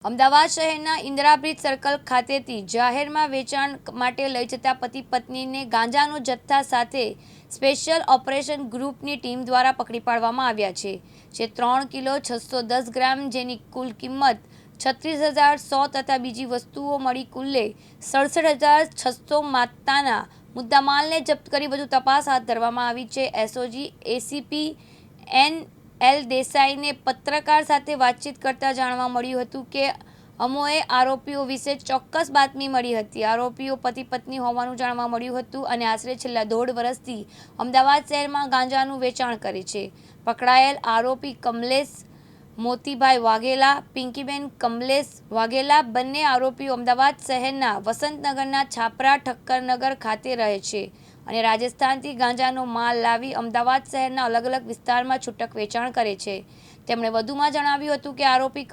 અમદાવાદ શહેરના Indira bridge circle ખાતેથી જાહેરમાં વેચાણ માટે લઈ જતા પતિ પત્નીને ગાંજાનો જથ્થા સાથે સ્પેશિયલ ઓપરેશન ગ્રુપની ટીમ દ્વારા પકડી પાડવામાં આવ્યા છે, જે 3 કિલો 610 ગ્રામ જેની કુલ કિંમત 36,100 તથા બીજી વસ્તુઓ મળી કુલ્લે 67,600 માત્રાના મુદ્દામાલને જપ્ત કરી વધુ તપાસ હાથ ધરવામાં આવી છે। SOG ACP એન.એલ. દેસાઈને પત્રકાર સાથે વાતચીત કરતા જાણવા મળ્યું હતું કે અમોએ આરોપીઓ વિશે ચોક્કસ બાતમી મળી હતી। આરોપીઓ પતિ પત્ની હોવાનું જાણવા મળ્યું હતું અને આશરે છેલ્લા 1.5 વર્ષથી અમદાવાદ શહેરમાં ગાંજાનું વેચાણ કરે છે। પકડાયેલ આરોપી કમલેશ મોતીભાઈ વાઘેલા, પિંકીબેન કમલેશ વાઘેલા બંને આરોપીઓ અમદાવાદ શહેરના વસંતનગરના છાપરા ઠક્કરનગર ખાતે રહે છે અને રાજસ્થાનથી ગાંજાનો માલ લાવી અમદાવાદ શહેરના અલગ-અલગ વિસ્તારમાં છૂટક વેચાણ કરે છે। તેમણે વધુમાં જણાવ્યું હતું કે આરોપી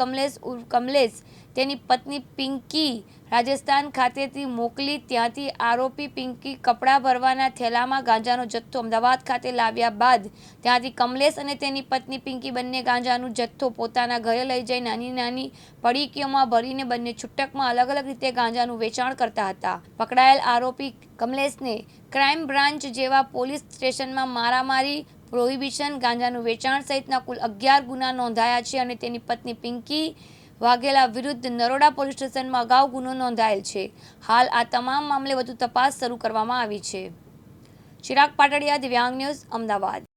કમલેશ તેની પત્ની પિંકી રાજસ્થાન ખાતેથી મોકલી, ત્યાંથી આરોપી પિંકી કપડાં ભરવાના થેલામાં ગાંજાનો જથ્થો અમદાવાદ ખાતે લાવ્યા બાદ ત્યાંથી કમલેશ અને તેની પત્ની પિંકી બંને ગાંજાનો જથ્થો પોતાના ઘરે લઈ જઈ નાની-નાની પડીકીઓમાં ભરીને બંને છૂટકમાં અલગ-અલગ રીતે ગાંજાનું વેચાણ કરતા હતા। પકડાયેલ આરોપી કમલેશને ક્રાઇમ બ્રાન્ચ જેવા પોલીસ સ્ટેશનમાં મારામારી, પ્રોહિબિશન, ગાંજાનું વેચાણ સહિતના કુલ 11 ગુના નોંધાયા છે અને તેની પત્ની પિંકી વાઘેલા વિરુદ્ધ નરોડા પોલીસ સ્ટેશનમાં અગાઉ ગુનો નોંધાયેલ છે। હાલ આ તમામ મામલે વધુ તપાસ શરૂ કરવામાં આવી છે। ચિરાગ પાટડિયા, દિવ્યાંગ ન્યૂઝ, અમદાવાદ।